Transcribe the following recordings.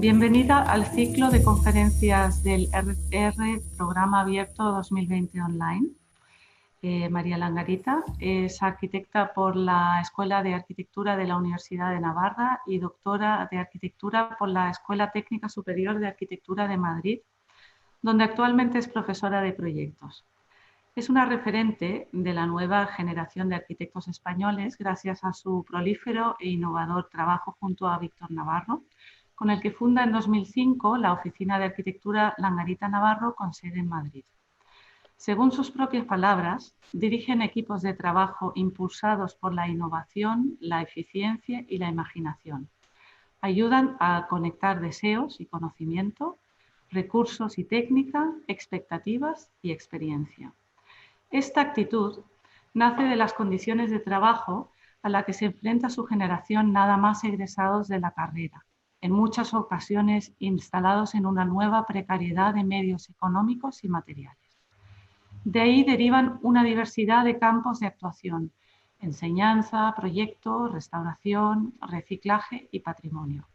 Bienvenida al ciclo de conferencias del RR Programa Abierto 2020 Online. María Langarita es arquitecta por la Escuela de Arquitectura de la Universidad de Navarra y doctora de Arquitectura por la Escuela Técnica Superior de Arquitectura de Madrid, donde actualmente es profesora de proyectos. Es una referente de la nueva generación de arquitectos españoles gracias a su prolífero e innovador trabajo junto a Víctor Navarro, con el que funda en 2005 la Oficina de Arquitectura Langarita Navarro con sede en Madrid. Según sus propias palabras, dirigen equipos de trabajo impulsados por la innovación, la eficiencia y la imaginación. Ayudan a conectar deseos y conocimiento, recursos y técnica, expectativas y experiencia. Esta actitud nace de las condiciones de trabajo a las que se enfrenta su generación nada más egresados de la carrera, en muchas ocasiones instalados en una nueva precariedad de medios económicos y materiales. De ahí derivan una diversidad de campos de actuación: enseñanza, proyecto, restauración, reciclaje y patrimonio.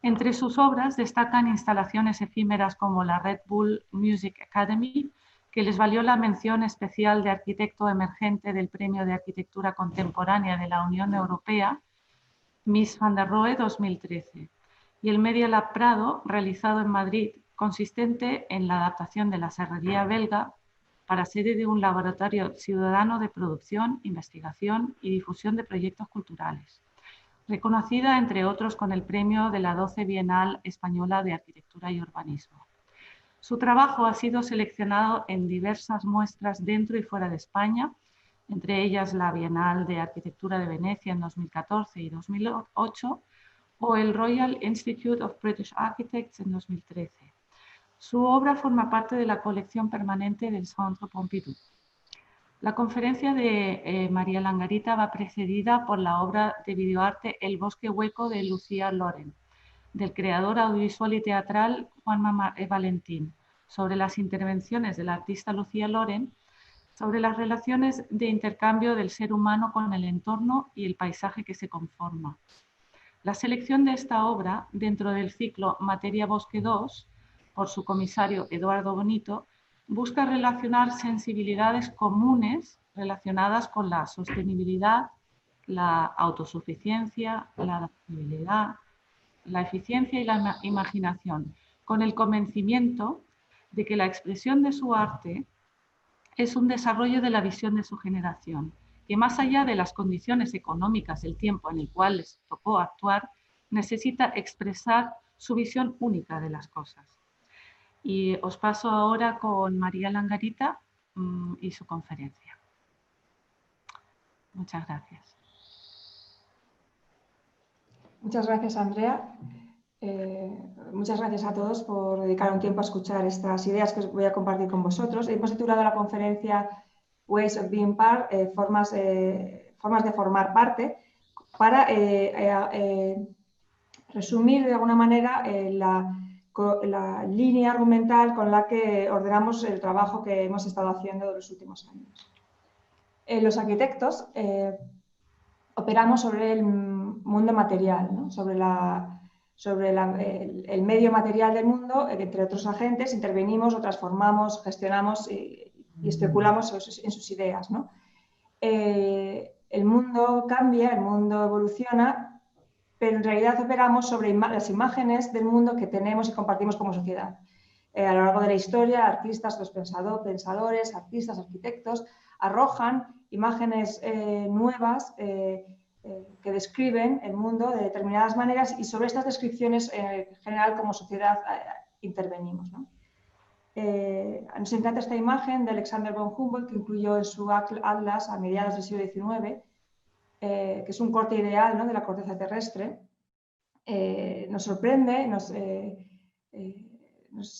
Entre sus obras destacan instalaciones efímeras como la Red Bull Music Academy, que les valió la mención especial de arquitecto emergente del Premio de Arquitectura Contemporánea de la Unión Europea, Mies van der Rohe 2013, y el Media Lab Prado, realizado en Madrid, consistente en la adaptación de la serrería belga para sede de un laboratorio ciudadano de producción, investigación y difusión de proyectos culturales, reconocida entre otros con el premio de la 12 Bienal Española de Arquitectura y Urbanismo. Su trabajo ha sido seleccionado en diversas muestras dentro y fuera de España, entre ellas la Bienal de Arquitectura de Venecia en 2014 y 2008 o el Royal Institute of British Architects en 2013. Su obra forma parte de la colección permanente del Centre Pompidou. La conferencia de María Langarita va precedida por la obra de videoarte El bosque hueco de Lucía Loren, del creador audiovisual y teatral Juanma Valentín, sobre las intervenciones de la artista Lucía Loren, sobre las relaciones de intercambio del ser humano con el entorno y el paisaje que se conforma. La selección de esta obra dentro del ciclo Materia Bosque 2, por su comisario Eduardo Bonito, busca relacionar sensibilidades comunes relacionadas con la sostenibilidad, la autosuficiencia, la adaptabilidad, la eficiencia y la imaginación, con el convencimiento de que la expresión de su arte es un desarrollo de la visión de su generación, que más allá de las condiciones económicas del tiempo en el cual les tocó actuar, necesita expresar su visión única de las cosas. Y os paso ahora con María Langarita y su conferencia. Muchas gracias. Muchas gracias, Andrea. Muchas gracias a todos por dedicar un tiempo a escuchar estas ideas que os voy a compartir con vosotros. Hemos titulado la conferencia Ways of Being Part, formas de formar parte, para resumir de alguna manera la línea argumental con la que ordenamos el trabajo que hemos estado haciendo en los últimos años. Los arquitectos operamos sobre el mundo material, ¿no? sobre el medio material del mundo, entre otros agentes, intervenimos o transformamos, gestionamos y especulamos en sus ideas, ¿no? El mundo cambia, el mundo evoluciona, pero en realidad operamos sobre las imágenes del mundo que tenemos y compartimos como sociedad. A lo largo de la historia, artistas, los pensadores, artistas, arquitectos, arrojan imágenes nuevas que describen el mundo de determinadas maneras, y sobre estas descripciones en general como sociedad intervenimos, ¿no? Nos encanta esta imagen de Alexander von Humboldt, que incluyó en su atlas a mediados del siglo XIX, que es un corte ideal, ¿no?, de la corteza terrestre. Nos sorprende, nos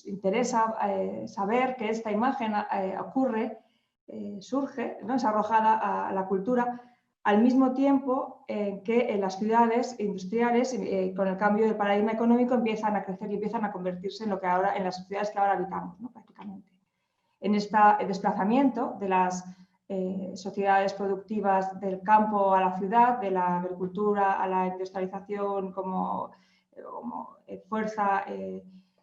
interesa saber que esta imagen surge, ¿no?, es arrojada a la cultura al mismo tiempo que en las ciudades industriales, con el cambio del paradigma económico, empiezan a crecer y empiezan a convertirse en las ciudades que ahora habitamos, ¿no?, prácticamente. En este desplazamiento de las sociedades productivas del campo a la ciudad, de la agricultura a la industrialización como como fuerza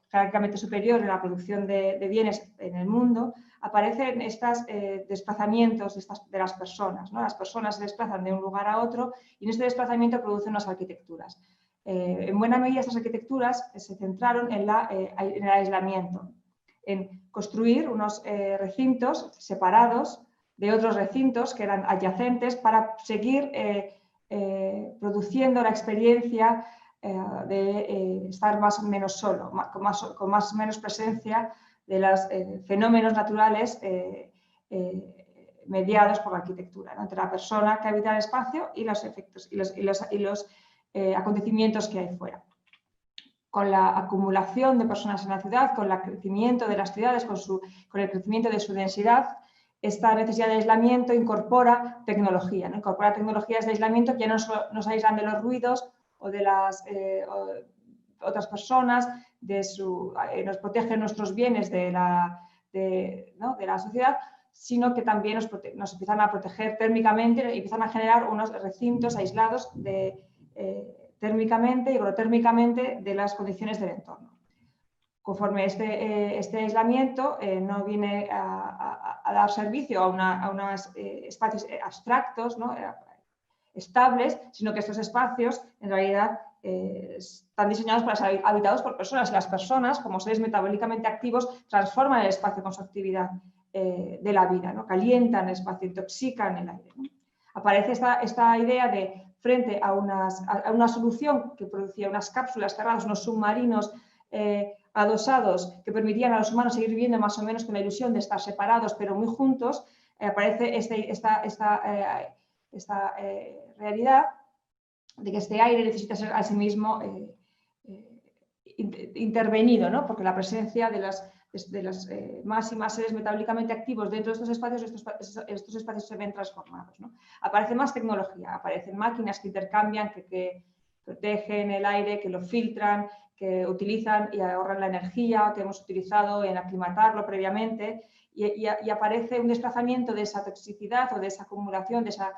jerárquicamente superior en la producción de bienes en el mundo, aparecen estos desplazamientos de las personas, ¿no? Las personas se desplazan de un lugar a otro y en este desplazamiento producen unas arquitecturas. En buena medida estas arquitecturas se centraron en el aislamiento, en construir unos recintos separados de otros recintos que eran adyacentes para seguir produciendo la experiencia de estar más o menos solo, con más o menos presencia de los fenómenos naturales mediados por la arquitectura, ¿no? Entre la persona que habita el espacio y los efectos y los acontecimientos que hay fuera. Con la acumulación de personas en la ciudad, con el crecimiento de las ciudades, con el crecimiento de su densidad, esta necesidad de aislamiento incorpora tecnología, ¿no? Incorpora tecnologías de aislamiento que ya no nos aíslan de los ruidos o de las otras personas, nos protegen nuestros bienes de la sociedad, sino que también nos empiezan a proteger térmicamente y empiezan a generar unos recintos aislados térmicamente y hidrotérmicamente de las condiciones del entorno. Conforme este aislamiento no viene a dar servicio a unos espacios abstractos, ¿no? Estables, sino que estos espacios en realidad están diseñados para ser habitados por personas y las personas, como seres metabólicamente activos, transforman el espacio con su actividad de la vida, ¿no? Calientan el espacio, intoxican el aire, ¿no? Aparece esta idea de, frente a una solución que producía unas cápsulas cerradas, unos submarinos adosados que permitían a los humanos seguir viviendo más o menos con la ilusión de estar separados pero muy juntos, aparece esta realidad de que este aire necesita ser a sí mismo intervenido, ¿no? Porque la presencia de los más y más seres metabólicamente activos dentro de estos espacios se ven transformados, ¿no? Aparece más tecnología, aparecen máquinas que intercambian, que protegen el aire, que lo filtran, que utilizan y ahorran la energía que hemos utilizado en aclimatarlo previamente, y aparece un desplazamiento de esa toxicidad o de esa acumulación, de esa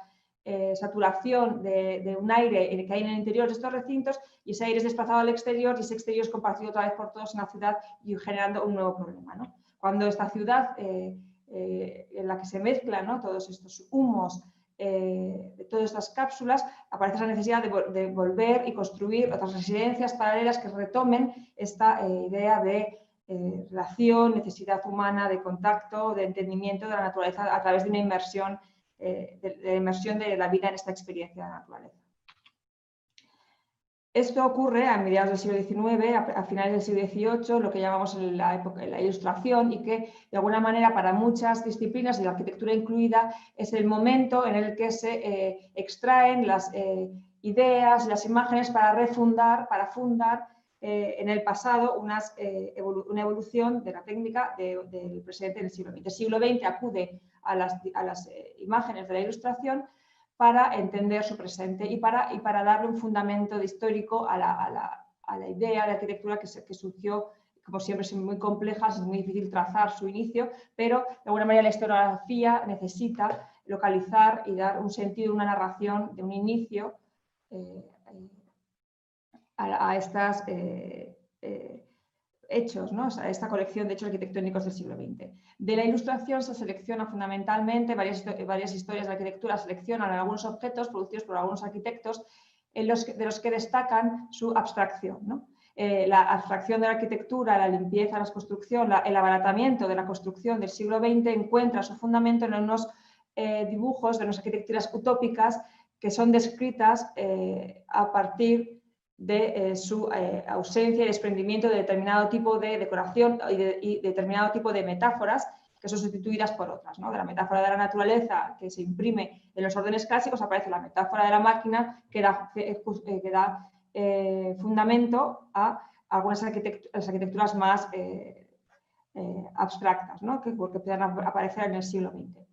saturación de un aire que hay en el interior de estos recintos, y ese aire es desplazado al exterior y ese exterior es compartido otra vez por todos en la ciudad y generando un nuevo problema, ¿no? Cuando esta ciudad en la que se mezclan, ¿no? Todos estos humos de todas estas cápsulas, aparece la necesidad de volver y construir otras residencias paralelas que retomen esta idea de relación, necesidad humana, de contacto, de entendimiento de la naturaleza a través de una inmersión de la vida en esta experiencia de la naturaleza. Esto ocurre a mediados del siglo XIX, a finales del siglo XVIII, lo que llamamos la época de la Ilustración, y que de alguna manera para muchas disciplinas, y la arquitectura incluida, es el momento en el que se extraen las ideas, las imágenes para fundar en el pasado una evolución de la técnica del presente del siglo XX. El siglo XX acude a las imágenes de la Ilustración para entender su presente y para darle un fundamento histórico a la idea de arquitectura que surgió, como siempre, es muy compleja, es muy difícil trazar su inicio, pero de alguna manera la historiografía necesita localizar y dar un sentido, una narración de un inicio a estos hechos, ¿no? O sea, esta colección de hechos arquitectónicos del siglo XX. De la Ilustración se selecciona fundamentalmente varias historias de arquitectura, seleccionan algunos objetos producidos por algunos arquitectos de los que destacan su abstracción, ¿no? La abstracción de la arquitectura, la limpieza de la construcción, el abaratamiento de la construcción del siglo XX encuentra su fundamento en unos dibujos de unas arquitecturas utópicas que son descritas a partir de su ausencia y desprendimiento de determinado tipo de decoración y determinado tipo de metáforas que son sustituidas por otras, ¿no? De la metáfora de la naturaleza que se imprime en los órdenes clásicos aparece la metáfora de la máquina que da fundamento a algunas arquitecturas más abstractas, ¿no? que puedan aparecer en el siglo XX.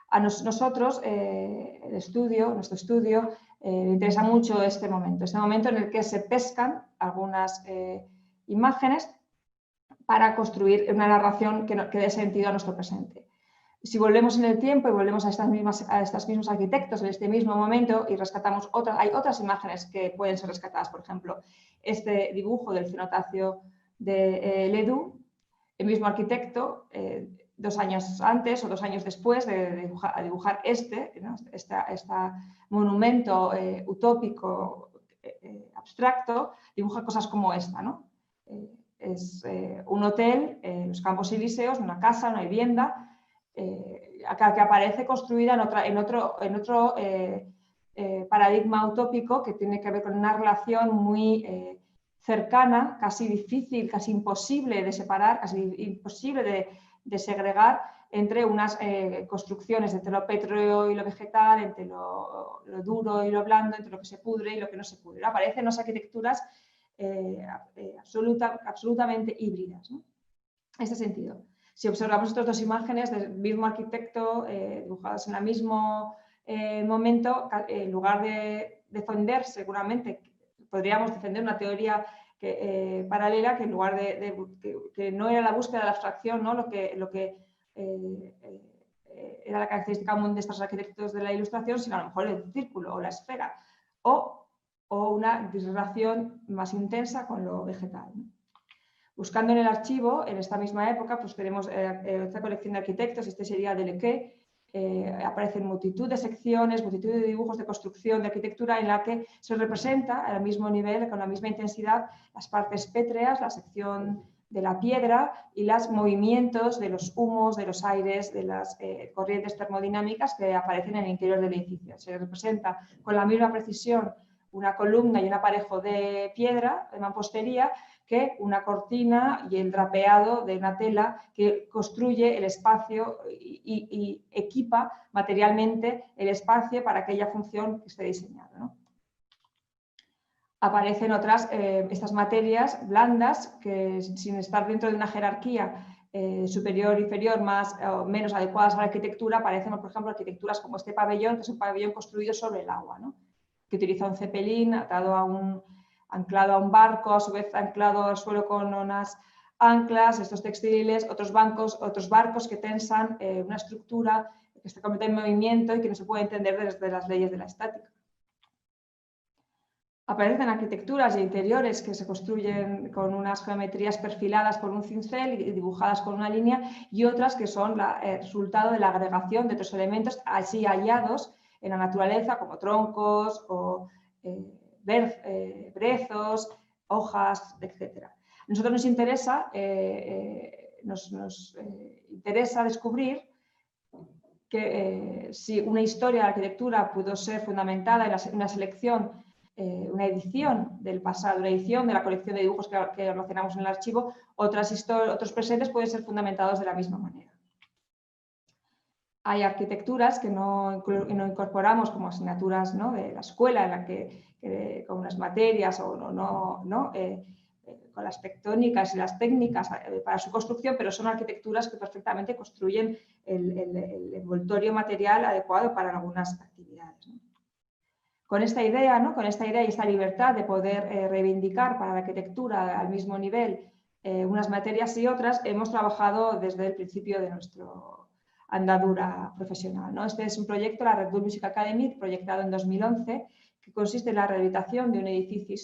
A nosotros, nuestro estudio, me interesa mucho este momento en el que se pescan algunas imágenes para construir una narración que dé sentido a nuestro presente. Si volvemos en el tiempo y volvemos a estos mismos arquitectos en este mismo momento y rescatamos hay otras imágenes que pueden ser rescatadas. Por ejemplo, este dibujo del cenotacio de Ledoux, el mismo arquitecto, 2 años antes o 2 años después de dibujar ¿no? este monumento utópico abstracto, dibuja cosas como esta, ¿no? Es un hotel en los Campos Elíseos, una casa, una vivienda, que aparece construida en otro paradigma utópico que tiene que ver con una relación muy cercana, casi difícil, casi imposible de separar, casi imposible de segregar entre unas construcciones entre lo pétreo y lo vegetal, entre lo duro y lo blando, entre lo que se pudre y lo que no se pudre. Aparecen unas arquitecturas absolutamente híbridas, ¿no? En este sentido. Si observamos estas dos imágenes del mismo arquitecto dibujadas en el mismo momento, en lugar de defender, seguramente podríamos defender una teoría paralela que en lugar que no era la búsqueda de la abstracción, ¿no? lo que era la característica común de estos arquitectos de la Ilustración, sino a lo mejor el círculo o la esfera, o una relación más intensa con lo vegetal, ¿no? Buscando en el archivo, en esta misma época, pues tenemos esta colección de arquitectos, este sería Delequé, aparecen multitud de secciones, multitud de dibujos de construcción, de arquitectura, en la que se representa al mismo nivel, con la misma intensidad, las partes pétreas, la sección de la piedra y los movimientos de los humos, de los aires, de las corrientes termodinámicas que aparecen en el interior del edificio. Se representa con la misma precisión una columna y un aparejo de piedra, de mampostería, que una cortina y el drapeado de una tela que construye el espacio y equipa materialmente el espacio para aquella función que esté diseñada, ¿no? Aparecen estas materias blandas que, sin estar dentro de una jerarquía superior, inferior, más o menos adecuadas a la arquitectura, aparecen, por ejemplo, arquitecturas como este pabellón, que es un pabellón construido sobre el agua, ¿no? Que utiliza un cepelín anclado a un barco, a su vez anclado al suelo con unas anclas, estos textiles, otros barcos que tensan una estructura que está completamente en movimiento y que no se puede entender desde las leyes de la estática. Aparecen arquitecturas e interiores que se construyen con unas geometrías perfiladas por un cincel y dibujadas con una línea, y otras que son el resultado de la agregación de otros elementos así hallados en la naturaleza, como troncos o brezos, hojas, etc. A nosotros nos interesa, interesa descubrir que si una historia de la arquitectura pudo ser fundamentada en una selección, una edición del pasado, una edición de la colección de dibujos que almacenamos en el archivo, otros presentes pueden ser fundamentados de la misma manera. Hay arquitecturas que no incorporamos como asignaturas, ¿no?, de la escuela, en la que con unas materias o con las tectónicas y las técnicas para su construcción, pero son arquitecturas que perfectamente construyen el envoltorio material adecuado para algunas actividades, ¿no? Con esta idea, ¿no?, con esta idea y esta libertad de poder reivindicar para la arquitectura al mismo nivel unas materias y otras, hemos trabajado desde el principio de nuestra andadura profesional, ¿no? Este es un proyecto, la Red Bull Music Academy, proyectado en 2011, que consiste en la rehabilitación de un edificio,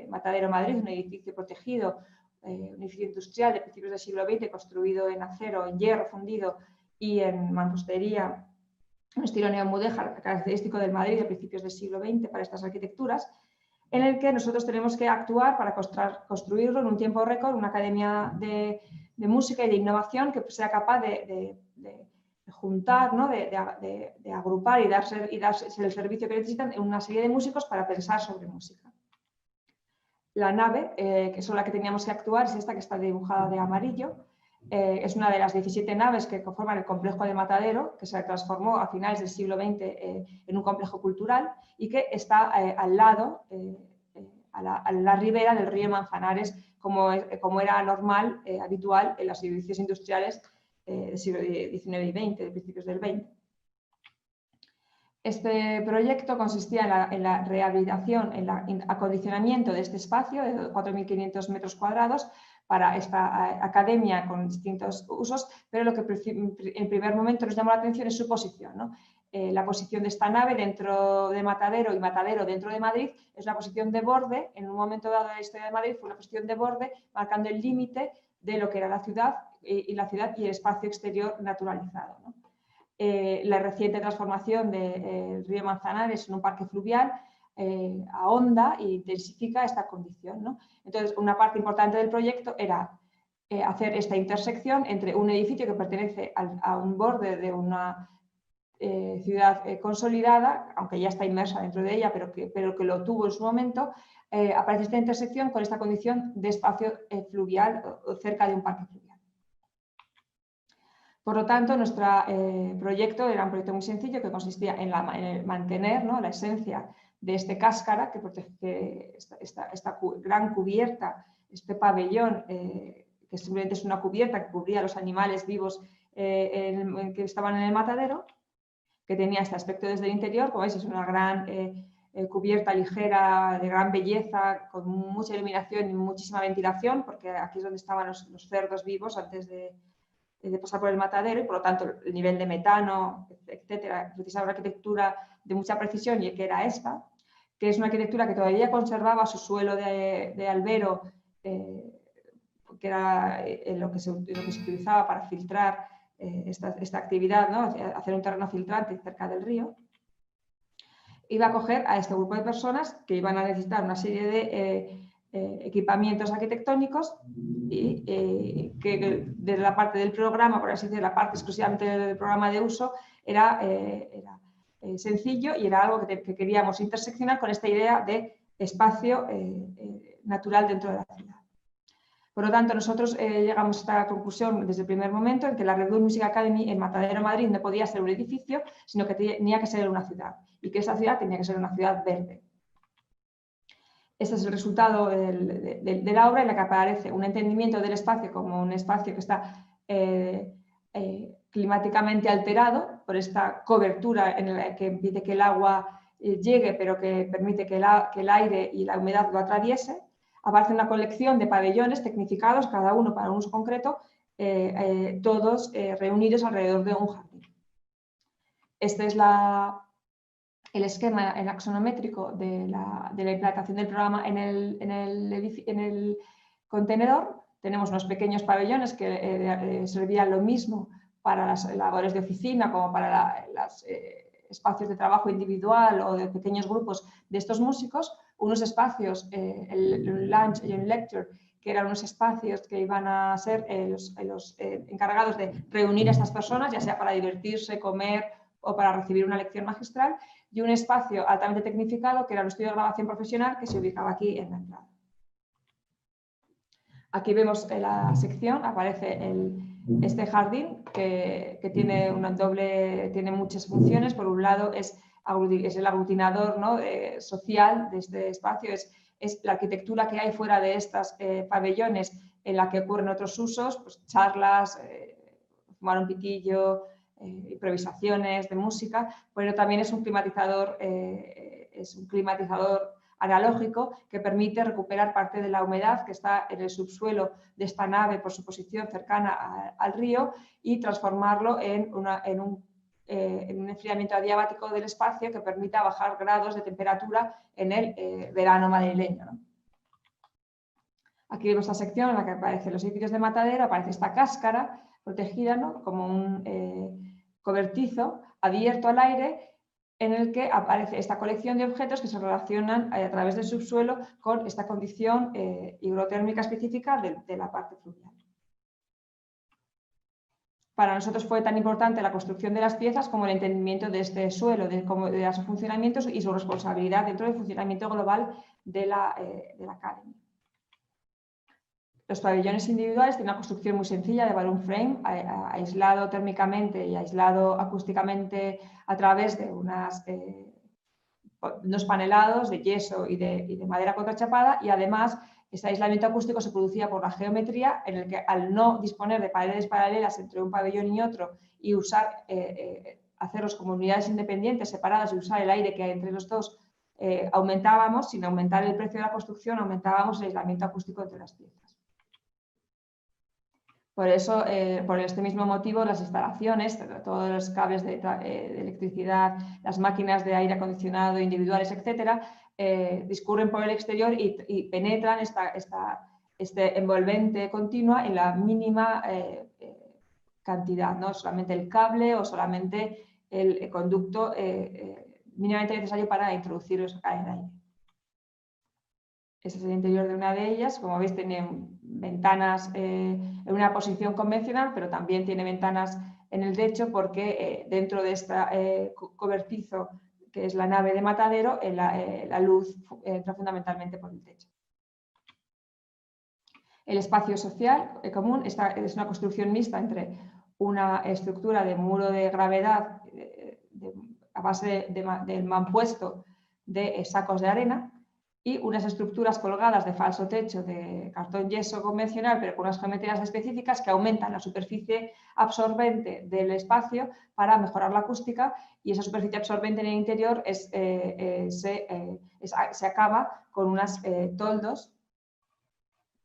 Matadero Madrid, un edificio protegido, un edificio industrial de principios del siglo XX, construido en acero, en hierro fundido y en mampostería, un estilo neomudéjar característico del Madrid de principios del siglo XX para estas arquitecturas, en el que nosotros tenemos que actuar para construirlo en un tiempo récord, una academia de música y de innovación que sea capaz de juntar, ¿no?, de agrupar y darse el servicio que necesitan en una serie de músicos para pensar sobre música. La nave, que es la que teníamos que actuar, es esta que está dibujada de amarillo. Es una de las 17 naves que conforman el complejo de Matadero, que se transformó a finales del siglo XX en un complejo cultural y que está al lado, a la ribera del río Manzanares, como era normal, habitual en los edificios industriales del siglo XIX y XX, de principios del XX. Este proyecto consistía en la rehabilitación, en el acondicionamiento de este espacio de 4.500 metros cuadrados para esta academia con distintos usos, pero lo que en primer momento nos llamó la atención es su posición, ¿no? La posición de esta nave dentro de Matadero y Matadero dentro de Madrid es una posición de borde. En un momento dado de la historia de Madrid fue una posición de borde marcando el límite de lo que era la ciudad y el espacio exterior naturalizado, ¿no? La reciente transformación del río Manzanares en un parque fluvial ahonda e intensifica esta condición, ¿no? Entonces, una parte importante del proyecto era hacer esta intersección entre un edificio que pertenece a un borde de una ciudad consolidada, aunque ya está inmersa dentro de ella, pero que lo tuvo en su momento, aparece esta intersección con esta condición de espacio fluvial o cerca de un parque fluvial. Por lo tanto, nuestro proyecto era un proyecto muy sencillo que consistía en mantener, ¿no?, la esencia de este cáscara que protege esta gran cubierta, este pabellón, que simplemente es una cubierta que cubría a los animales vivos que estaban en el matadero, que tenía este aspecto desde el interior. Como veis, es una gran cubierta ligera, de gran belleza, con mucha iluminación y muchísima ventilación, porque aquí es donde estaban los cerdos vivos antes de pasar por el matadero, y por lo tanto el nivel de metano, etcétera, precisaba una arquitectura de mucha precisión, y que era esta, que es una arquitectura que todavía conservaba su suelo de albero, que era lo que se utilizaba para filtrar esta actividad, ¿no?, hacer un terreno filtrante cerca del río. Iba a acoger a este grupo de personas que iban a necesitar una serie de equipamientos arquitectónicos y que desde la parte del programa, por así decirlo, la parte exclusivamente del programa de uso, era sencillo, y era algo que queríamos interseccionar con esta idea de espacio natural dentro de la ciudad. Por lo tanto, nosotros llegamos a esta conclusión desde el primer momento, en que la Red Bull Music Academy en Matadero, Madrid, no podía ser un edificio, sino que tenía que ser una ciudad, y que esa ciudad tenía que ser una ciudad verde. Este es el resultado de la obra, en la que aparece un entendimiento del espacio como un espacio que está climáticamente alterado por esta cobertura en la que impide que el agua llegue, pero que permite que el aire y la humedad lo atraviese. Aparece una colección de pabellones tecnificados, cada uno para un uso concreto, todos reunidos alrededor de un jardín. Este es el esquema axonométrico de la implantación del programa en el contenedor. Tenemos unos pequeños pabellones que servían lo mismo para las labores de oficina como para los espacios de trabajo individual o de pequeños grupos de estos músicos. Unos espacios, el lunch y el lecture, que eran unos espacios que iban a ser los encargados de reunir a estas personas, ya sea para divertirse, comer o para recibir una lección magistral, y un espacio altamente tecnificado que era un estudio de grabación profesional, que se ubicaba aquí en la entrada. Aquí vemos en la sección, aparece este jardín que tiene muchas funciones. Por un lado es el aglutinador, ¿no?, social de este espacio, es la arquitectura que hay fuera de estos pabellones, en la que ocurren otros usos, pues charlas, fumar un pitillo, improvisaciones de música, pero también es un climatizador analógico que permite recuperar parte de la humedad que está en el subsuelo de esta nave por su posición cercana al río, y transformarlo en un enfriamiento adiabático del espacio que permita bajar grados de temperatura en el verano madrileño, ¿no? Aquí vemos la sección en la que aparecen los edificios de Matadero, aparece esta cáscara protegida, ¿no?, como un cobertizo abierto al aire, en el que aparece esta colección de objetos que se relacionan a través del subsuelo con esta condición higrotérmica específica de la parte fluvial. Para nosotros fue tan importante la construcción de las piezas como el entendimiento de este suelo, de sus funcionamientos y su responsabilidad dentro del funcionamiento global de la Academy. Los pabellones individuales tienen una construcción muy sencilla de balloon frame, aislado térmicamente y aislado acústicamente a través de unos panelados de yeso y de madera contrachapada, y además este aislamiento acústico se producía por la geometría, en el que, al no disponer de paredes paralelas entre un pabellón y otro y hacerlos como unidades independientes, separadas, y usar el aire que hay entre los dos, aumentábamos, sin aumentar el precio de la construcción, aumentábamos el aislamiento acústico entre las piezas. Por eso, por este mismo motivo, las instalaciones, todos los cables de electricidad, las máquinas de aire acondicionado individuales, etcétera, discurren por el exterior y penetran este envolvente continua en la mínima cantidad, ¿no? Solamente el cable o solamente el conducto mínimamente necesario para introducir o sacar el aire. Este es el interior de una de ellas. Como veis, tiene ventanas en una posición convencional, pero también tiene ventanas en el techo porque dentro de este cobertizo, que es la nave de matadero, la luz entra fundamentalmente por el techo. El espacio social común es una construcción mixta entre una estructura de muro de gravedad a base del mampuesto de sacos de arena y unas estructuras colgadas de falso techo de cartón yeso convencional, pero con unas geometrías específicas que aumentan la superficie absorbente del espacio para mejorar la acústica, y esa superficie absorbente en el interior se acaba con unos toldos,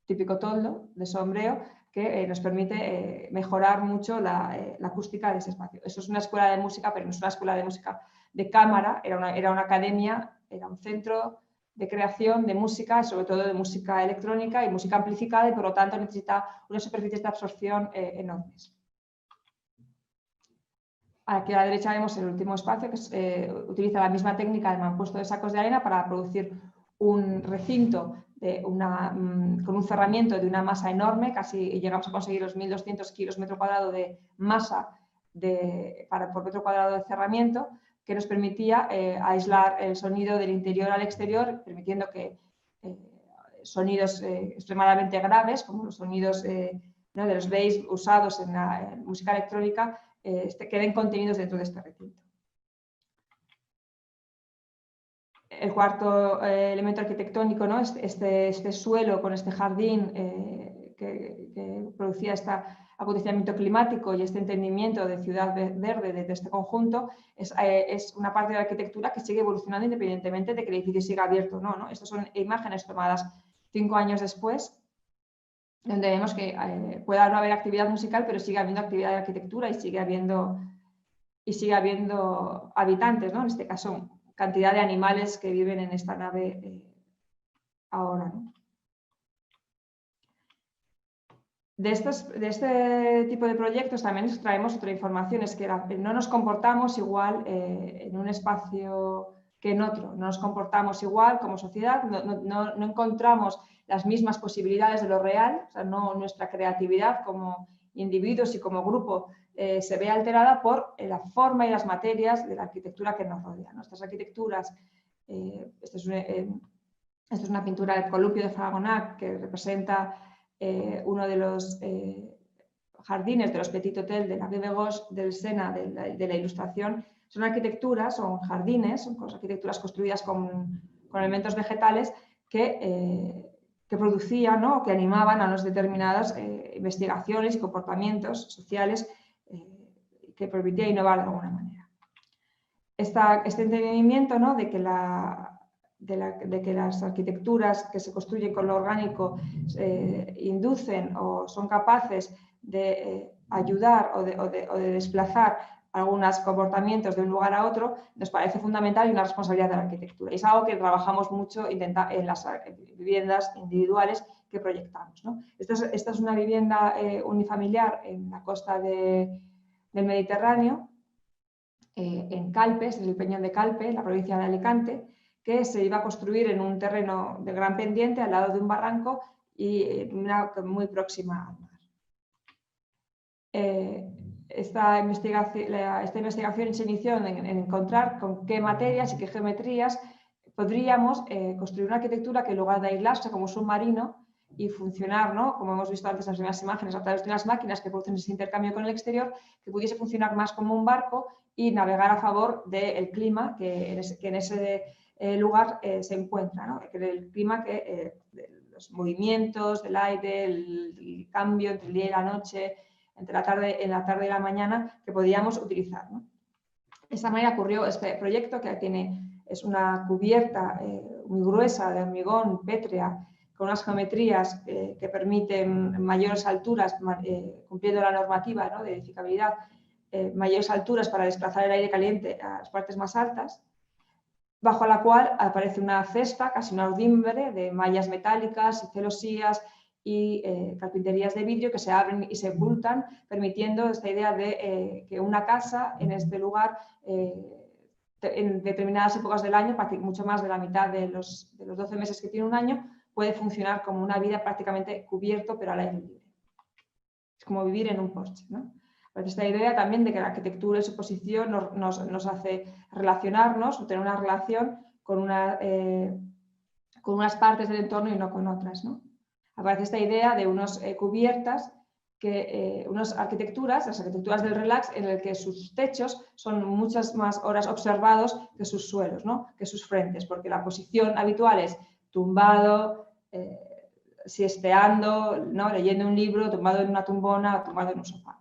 típico toldo de sombreo, que nos permite mejorar mucho la acústica de ese espacio. Eso es una escuela de música, pero no es una escuela de música de cámara, era una academia, era un centro de creación de música, sobre todo de música electrónica y música amplificada, y por lo tanto necesita unas superficies de absorción enormes. Aquí a la derecha vemos el último espacio, que utiliza la misma técnica del mampuesto de sacos de arena para producir un recinto con un cerramiento de una masa enorme, casi llegamos a conseguir los 1.200 kilos metro cuadrado de masa por metro cuadrado de cerramiento, que nos permitía aislar el sonido del interior al exterior, permitiendo que sonidos extremadamente graves, como los sonidos de los bass usados en la música electrónica, queden contenidos dentro de este recinto. El cuarto elemento arquitectónico, ¿no? Este suelo con este jardín que producía este acondicionamiento climático y este entendimiento de ciudad verde de este conjunto, es una parte de la arquitectura que sigue evolucionando independientemente de que el edificio siga abierto o no, ¿no? Estas son imágenes tomadas 5 años después, donde vemos que puede no haber actividad musical, pero sigue habiendo actividad de arquitectura y sigue habiendo habitantes, ¿no? En este caso, cantidad de animales que viven en esta nave ahora, ¿no? De este tipo de proyectos también extraemos otra información, es que no nos comportamos igual en un espacio que en otro, no nos comportamos igual como sociedad, no encontramos las mismas posibilidades de lo real, o sea, nuestra creatividad como individuos y como grupo se ve alterada por la forma y las materias de la arquitectura que nos rodea. Nuestras arquitecturas, esta es una pintura del Columpio de Fragonard que representa uno de los jardines de los Petit Hôtel de la Rue de Gauche del Sena de la Ilustración. Son arquitecturas, son jardines, son arquitecturas construidas con elementos vegetales que producían, ¿no? Que animaban a unas determinadas investigaciones y comportamientos sociales que permitía innovar de alguna manera. Este entendimiento, ¿no? de que las arquitecturas que se construyen con lo orgánico inducen o son capaces de ayudar o de desplazar algunos comportamientos de un lugar a otro, nos parece fundamental y una responsabilidad de la arquitectura. Y es algo que trabajamos mucho en las viviendas individuales que proyectamos, ¿no? Esta es una vivienda unifamiliar en la costa del Mediterráneo, en Calpe, es el Peñón de Calpe, en la provincia de Alicante, que se iba a construir en un terreno de gran pendiente al lado de un barranco y muy próxima al mar. Esta investigación se inició en encontrar con qué materias y qué geometrías podríamos construir una arquitectura que en lugar de aislarse como submarino y funcionar, ¿no? Como hemos visto antes en las primeras imágenes, a través de unas máquinas que producen ese intercambio con el exterior, que pudiese funcionar más como un barco y navegar a favor del clima que en ese lugar se encuentra, ¿no? El clima los movimientos del aire, el cambio entre el día y la noche, en la tarde y la mañana, que podíamos utilizar, ¿no? De esta manera ocurrió este proyecto, que es una cubierta muy gruesa de hormigón pétrea con unas geometrías que permiten mayores alturas, cumpliendo la normativa, ¿no?, de edificabilidad, mayores alturas para desplazar el aire caliente a las partes más altas, bajo la cual aparece una cesta, casi una urdimbre, de mallas metálicas y celosías y carpinterías de vidrio que se abren y se ocultan, permitiendo esta idea de que una casa en este lugar, en determinadas épocas del año, mucho más de la mitad de los 12 meses que tiene un año, puede funcionar como una vida prácticamente cubierto, pero al aire libre. Es como vivir en un porche, ¿no? Esta idea también de que la arquitectura y su posición nos hace relacionarnos o tener una relación con unas partes del entorno y no con otras, ¿no? Aparece esta idea de unas cubiertas, unas arquitecturas, las arquitecturas del relax, en el que sus techos son muchas más horas observados que sus suelos, ¿no?, que sus frentes, porque la posición habitual es tumbado, siesteando, ¿no?, leyendo un libro, tumbado en una tumbona o tumbado en un sofá.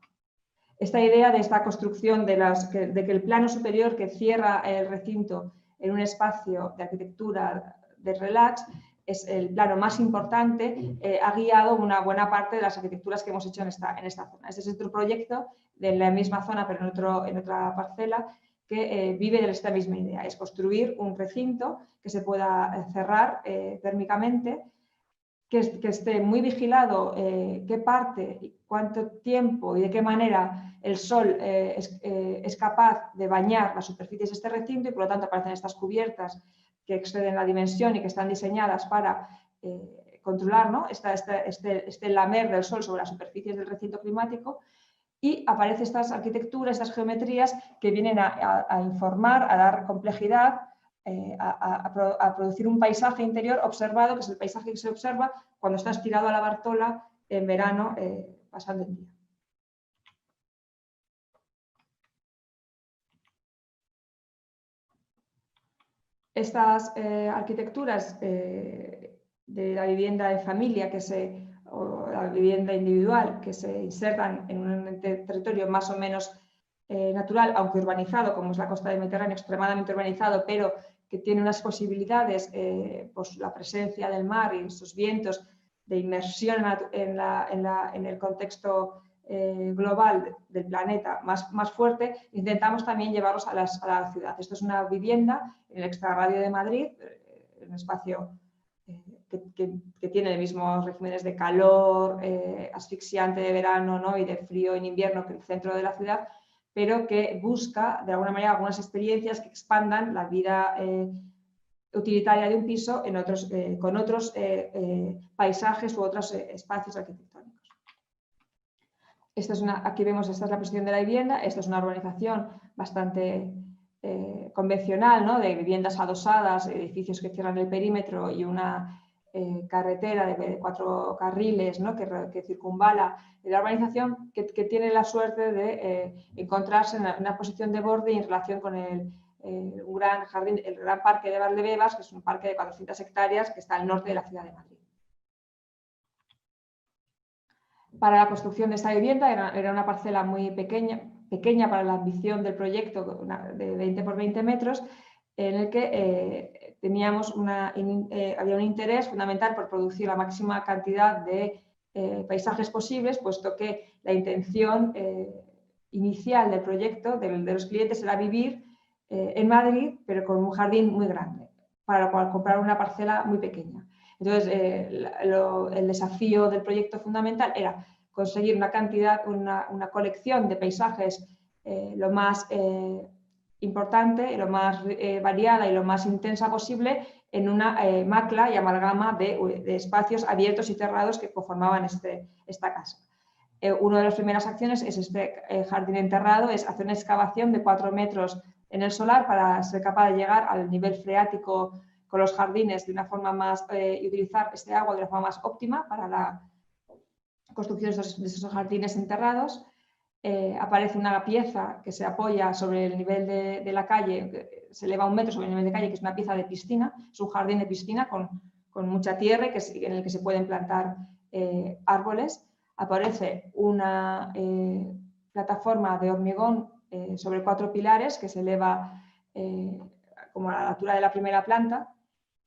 Esta idea de esta construcción de que el plano superior que cierra el recinto en un espacio de arquitectura de relax es el plano más importante, ha guiado una buena parte de las arquitecturas que hemos hecho en esta zona. Este es otro proyecto de la misma zona, pero en otra parcela, que vive de esta misma idea. Es construir un recinto que se pueda cerrar térmicamente, que esté muy vigilado qué parte, cuánto tiempo y de qué manera el sol es capaz de bañar las superficies de este recinto, y por lo tanto aparecen estas cubiertas que exceden la dimensión y que están diseñadas para controlar, ¿no?, este lamer del sol sobre las superficies del recinto climático, y aparecen estas arquitecturas, estas geometrías que vienen a informar, a dar complejidad, a producir un paisaje interior observado, que es el paisaje que se observa cuando estás tirado a la Bartola en verano pasando el día. Estas arquitecturas de la vivienda de familia o la vivienda individual que se insertan en un territorio más o menos natural, aunque urbanizado, como es la costa del Mediterráneo, extremadamente urbanizado, pero que tiene unas posibilidades, pues la presencia del mar y esos vientos de inmersión en el contexto global del planeta más fuerte, intentamos también llevarlos a la ciudad. Esto es una vivienda en el extrarradio de Madrid, un espacio que tiene los mismos regímenes de calor asfixiante de verano, ¿no?, y de frío en invierno que el centro de la ciudad, pero que busca de alguna manera algunas experiencias que expandan la vida utilitaria de un piso con otros paisajes u otros espacios arquitectónicos. Aquí vemos, esta es la posición de la vivienda. Esta es una urbanización bastante convencional, ¿no?, de viviendas adosadas, edificios que cierran el perímetro y una carretera de 4 carriles, ¿no?, que circunvala la urbanización, que tiene la suerte de encontrarse en una posición de borde y en relación con un gran jardín, el Gran Parque de Valdebebas, que es un parque de 400 hectáreas que está al norte de la ciudad de Madrid. Para la construcción de esta vivienda era una parcela muy pequeña para la ambición del proyecto, de 20 por 20 metros, en el que había un interés fundamental por producir la máxima cantidad de paisajes posibles, puesto que la intención inicial del proyecto de los clientes era vivir en Madrid, pero con un jardín muy grande, para lo cual comprar una parcela muy pequeña. Entonces, el desafío del proyecto fundamental era conseguir una colección de paisajes lo más importante, lo más variada y lo más intensa posible en una macla y amalgama de espacios abiertos y cerrados que conformaban esta casa. Una de las primeras acciones es este jardín enterrado, es hacer una excavación de 4 metros en el solar para ser capaz de llegar al nivel freático con los jardines de una forma y utilizar este agua de una forma más óptima para la construcción de esos jardines enterrados. Aparece una pieza que se apoya sobre el nivel de la calle, se eleva 1 metro sobre el nivel de calle, que es una pieza de piscina, es un jardín de piscina con mucha tierra en el que se pueden plantar árboles. Aparece una plataforma de hormigón sobre 4 pilares que se eleva como a la altura de la primera planta.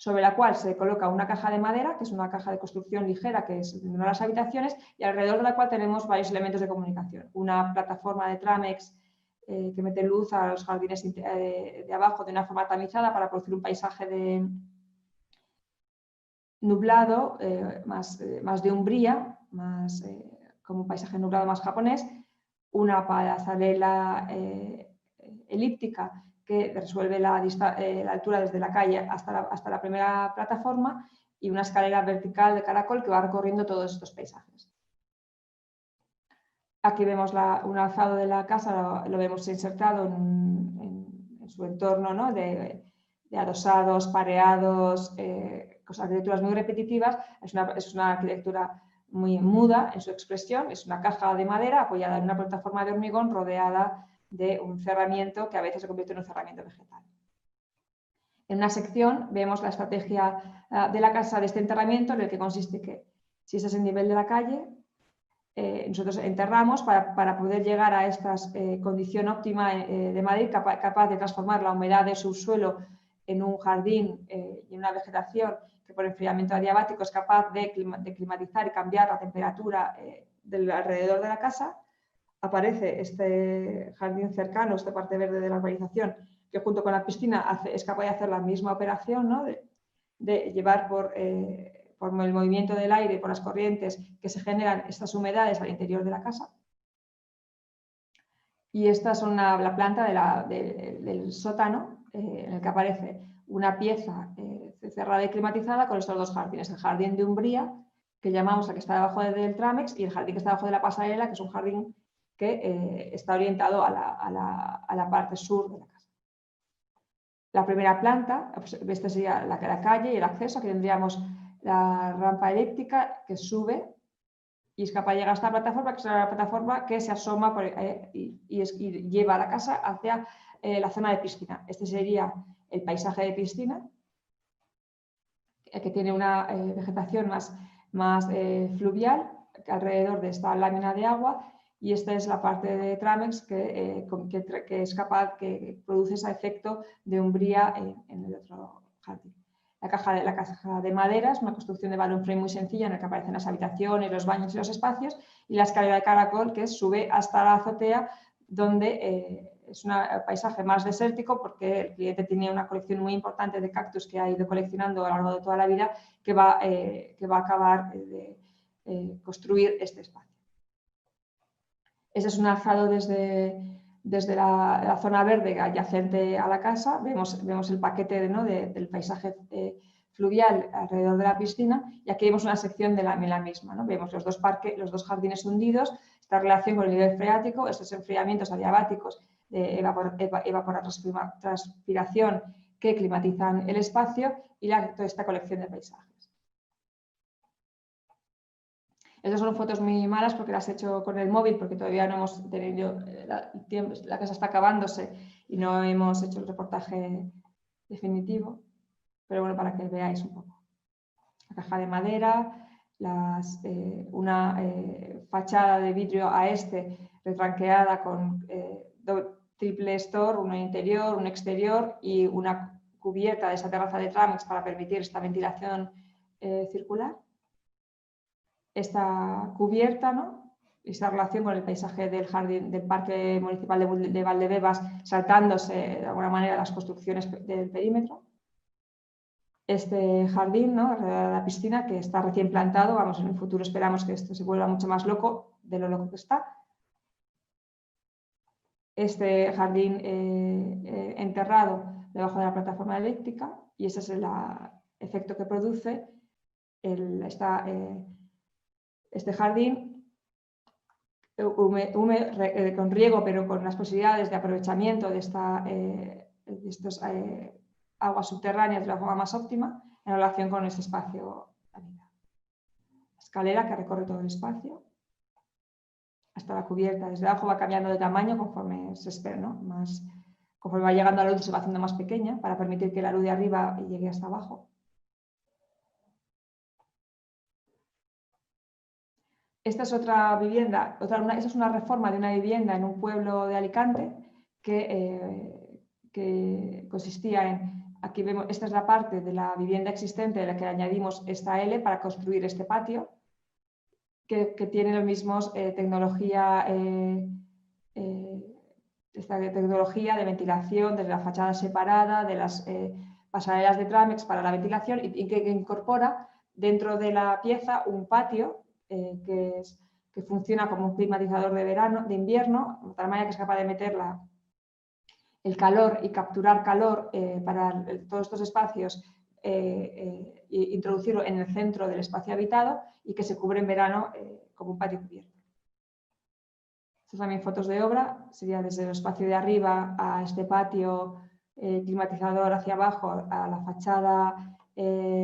sobre la cual se coloca una caja de madera, que es una caja de construcción ligera, que es una de las habitaciones, y alrededor de la cual tenemos varios elementos de comunicación. Una plataforma de Tramex que mete luz a los jardines de abajo de una forma tamizada para producir un paisaje nublado, más de umbría, como un paisaje nublado más japonés, una pasarela elíptica que resuelve la altura desde la calle hasta la primera plataforma y una escalera vertical de caracol que va recorriendo todos estos paisajes. Aquí vemos un alzado de la casa, lo vemos insertado en su entorno, ¿no? de adosados, pareados, arquitecturas muy repetitivas. Es una arquitectura muy muda en su expresión, es una caja de madera apoyada en una plataforma de hormigón rodeada de un cerramiento que a veces se convierte en un cerramiento vegetal. En una sección vemos la estrategia de la casa de este enterramiento, en el que consiste que si ese es el nivel de la calle, nosotros enterramos para poder llegar a esta condición óptima de Madrid, capaz de transformar la humedad de subsuelo en un jardín y en una vegetación que por enfriamiento adiabático es capaz de climatizar y cambiar la temperatura del alrededor de la casa. Aparece este jardín cercano, esta parte verde de la urbanización, que junto con la piscina es capaz de hacer la misma operación, ¿no? de llevar por el movimiento del aire, por las corrientes que se generan estas humedades al interior de la casa. Y esta es la planta del sótano, en el que aparece una pieza cerrada y climatizada con estos dos jardines. El jardín de umbría, que llamamos al que está debajo del Tramex, y el jardín que está debajo de la pasarela, que es un jardín que está orientado a la parte sur de la casa. La primera planta, pues, esta sería la calle y el acceso. Aquí tendríamos la rampa elíptica que sube y es capaz de llegar a esta plataforma, que es la plataforma que se asoma y lleva a la casa hacia la zona de piscina. Este sería el paisaje de piscina, que tiene una vegetación más fluvial alrededor de esta lámina de agua, y esta es la parte de Tramex que es capaz, que produce ese efecto de umbría en el otro jardín. La caja de madera es una construcción de balloon frame muy sencilla en la que aparecen las habitaciones, los baños y los espacios, y la escalera de caracol que sube hasta la azotea, donde es un paisaje más desértico porque el cliente tiene una colección muy importante de cactus que ha ido coleccionando a lo largo de toda la vida, que va a acabar de construir este espacio. Este es un alzado desde la zona verde adyacente a la casa. Vemos el paquete del paisaje fluvial alrededor de la piscina, y aquí vemos una sección de la misma, ¿no? Vemos los dos jardines hundidos, esta relación con el nivel freático, estos enfriamientos adiabáticos de evapotranspiración que climatizan el espacio, y toda esta colección de paisajes. Estas son fotos muy malas porque las he hecho con el móvil, porque todavía no hemos tenido tiempo, la casa está acabándose y no hemos hecho el reportaje definitivo, pero bueno, para que veáis un poco. La caja de madera, una fachada de vidrio a retranqueada con triple store, uno interior, un exterior, y una cubierta de esa terraza de Tramex para permitir esta ventilación circular. Esta cubierta, ¿no? Esta relación con el paisaje del jardín del Parque Municipal de Valdebebas, saltándose de alguna manera las construcciones del perímetro. Este jardín, ¿no? Alrededor de la piscina, que está recién plantado. Vamos, en un futuro esperamos que esto se vuelva mucho más loco de lo loco que está. Este jardín enterrado debajo de la plataforma eléctrica, y ese es el efecto que produce este jardín con riego, pero con las posibilidades de aprovechamiento de estas aguas subterráneas de la forma más óptima en relación con este espacio. La escalera que recorre todo el espacio hasta la cubierta. Desde abajo va cambiando de tamaño conforme se espera, ¿no? Conforme va llegando a la luz se va haciendo más pequeña para permitir que la luz de arriba llegue hasta abajo. Esta es otra vivienda, esta es una reforma de una vivienda en un pueblo de Alicante que consistía en aquí vemos, esta es la parte de la vivienda existente de la que añadimos esta L para construir este patio, que tiene los mismos esta tecnología de ventilación desde la fachada separada, de las pasarelas de Tramex para la ventilación y que incorpora dentro de la pieza un patio que funciona como un climatizador de invierno, de tal manera que es capaz de meter el calor y capturar calor para todos estos espacios, e introducirlo en el centro del espacio habitado y que se cubre en verano como un patio cubierto. Estas también fotos de obra, sería desde el espacio de arriba a este patio climatizador hacia abajo a la fachada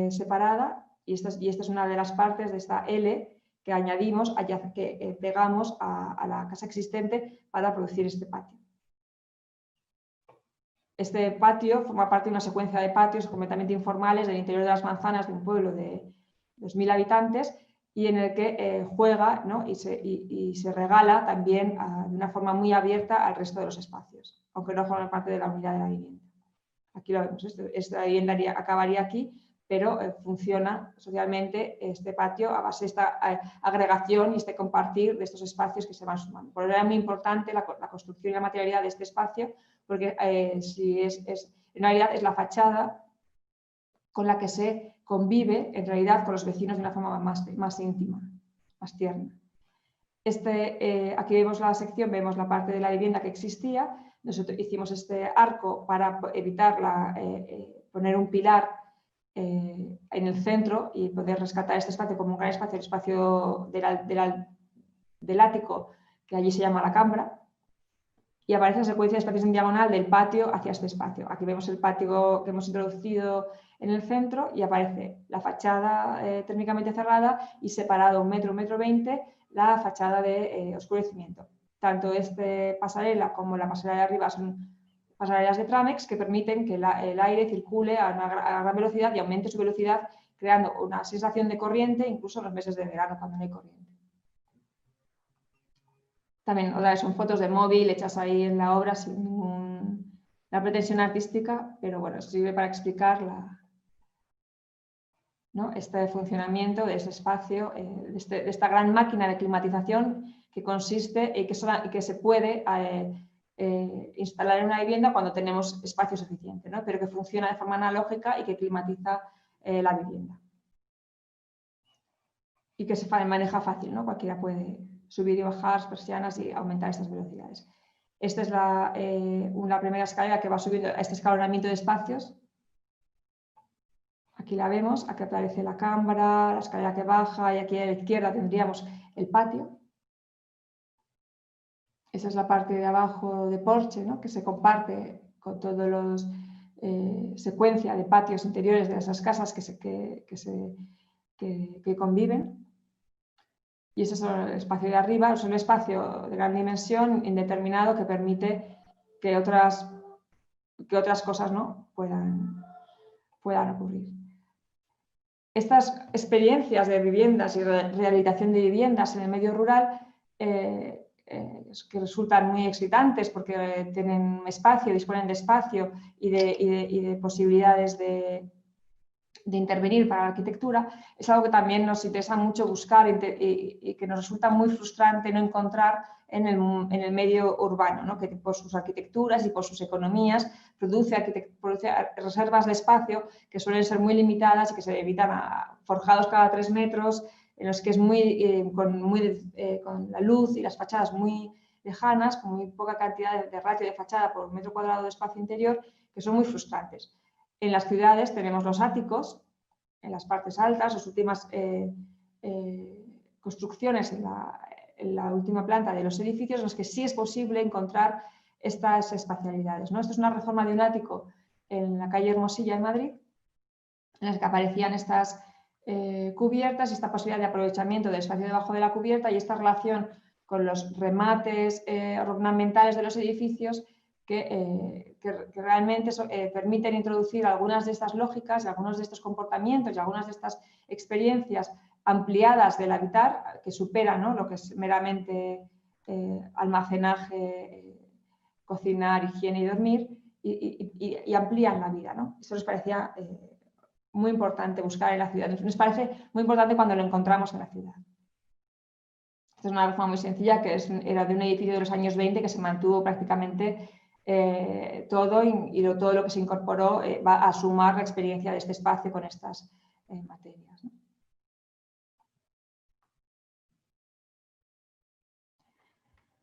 separada, y esta es una de las partes de esta L que añadimos, que pegamos a la casa existente para producir este patio. Este patio forma parte de una secuencia de patios completamente informales del interior de las manzanas de un pueblo de 2.000 habitantes y en el que juega, ¿no? y se regala también de una forma muy abierta al resto de los espacios, aunque no forma parte de la unidad de la vivienda. Aquí lo vemos, esta vivienda acabaría aquí, pero funciona socialmente este patio a base de esta agregación y este compartir de estos espacios que se van sumando. Por eso era muy importante la construcción y la materialidad de este espacio, porque en realidad es la fachada con la que se convive en realidad con los vecinos de una forma más íntima, más tierna. Aquí vemos la sección, vemos la parte de la vivienda que existía. Nosotros hicimos este arco para evitar poner un pilar en el centro y poder rescatar este espacio como un gran espacio, el espacio del ático, que allí se llama la Cambra. Y aparece la secuencia de espacios en diagonal del patio hacia este espacio. Aquí vemos el patio que hemos introducido en el centro y aparece la fachada térmicamente cerrada y separado 1 metro, 1,20 m, la fachada de oscurecimiento. Tanto esta pasarela como la pasarela de arriba son pasarelas de Tramex que permiten que el aire circule a gran velocidad y aumente su velocidad, creando una sensación de corriente incluso en los meses de verano cuando no hay corriente. También otra vez son fotos de móvil hechas ahí en la obra sin ninguna pretensión artística, pero bueno, sirve para explicar ¿no? este funcionamiento de ese espacio, de esta gran máquina de climatización que consiste y que se puede instalar en una vivienda cuando tenemos espacio suficiente, ¿no? pero que funciona de forma analógica y que climatiza la vivienda. Y que se maneja fácil, ¿no? Cualquiera puede subir y bajar las persianas y aumentar estas velocidades. Esta es la primera escalera que va subiendo a este escalonamiento de espacios. Aquí la vemos, aquí aparece la cámara, la escalera que baja y aquí a la izquierda tendríamos el patio. Esa es la parte de abajo de porche, ¿no? que se comparte con todos los secuencia de patios interiores de esas casas que conviven. Y ese es el espacio de arriba, es un espacio de gran dimensión indeterminado que permite que otras cosas ¿no? puedan ocurrir. Estas experiencias de viviendas y rehabilitación de viviendas en el medio rural que resultan muy excitantes porque tienen espacio, disponen de espacio y de posibilidades de intervenir para la arquitectura, es algo que también nos interesa mucho buscar y que nos resulta muy frustrante no encontrar en el medio urbano, ¿no? que por sus arquitecturas y por sus economías produce reservas de espacio que suelen ser muy limitadas y que se evitan forjados cada 3 metros, en los que es con la luz y las fachadas muy lejanas, con muy poca cantidad de ratio de fachada por metro cuadrado de espacio interior, que son muy frustrantes. En las ciudades tenemos los áticos, en las partes altas, las últimas construcciones en la última planta de los edificios, en los que sí es posible encontrar estas espacialidades, ¿no? Esto es una reforma de un ático en la calle Hermosilla en Madrid, en las que aparecían estas cubiertas y esta posibilidad de aprovechamiento del espacio debajo de la cubierta y esta relación con los remates ornamentales de los edificios que realmente permiten introducir algunas de estas lógicas, algunos de estos comportamientos y algunas de estas experiencias ampliadas del habitar que superan, ¿no? lo que es meramente almacenaje, cocinar, higiene y dormir, y amplían la vida, ¿no? Eso nos parecía muy importante buscar en la ciudad. Nos parece muy importante cuando lo encontramos en la ciudad. Esta es una reforma muy sencilla que era de un edificio de los años 20 que se mantuvo prácticamente todo y todo lo que se incorporó va a sumar la experiencia de este espacio con estas materias, ¿no?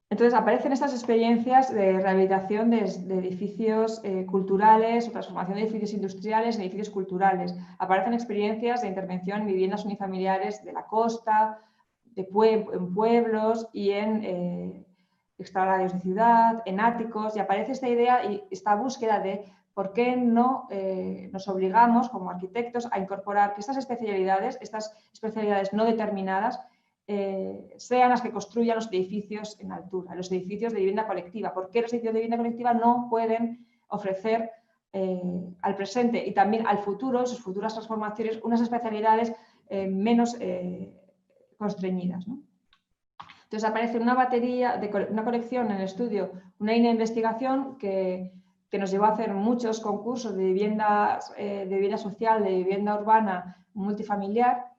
Entonces aparecen estas experiencias de rehabilitación de edificios culturales o transformación de edificios industriales en edificios culturales. Aparecen experiencias de intervención en viviendas unifamiliares de la costa, en pueblos y en extrarradios de ciudad, en áticos, y aparece esta idea y esta búsqueda de por qué no nos obligamos como arquitectos a incorporar que estas especialidades no determinadas sean las que construyan los edificios en altura, los edificios de vivienda colectiva. ¿Por qué los edificios de vivienda colectiva no pueden ofrecer al presente y también al futuro, sus futuras transformaciones, unas especialidades menos constreñidas, ¿no? Entonces aparece una batería, una colección en el estudio, una línea de investigación que nos llevó a hacer muchos concursos de vivienda social, de vivienda urbana multifamiliar,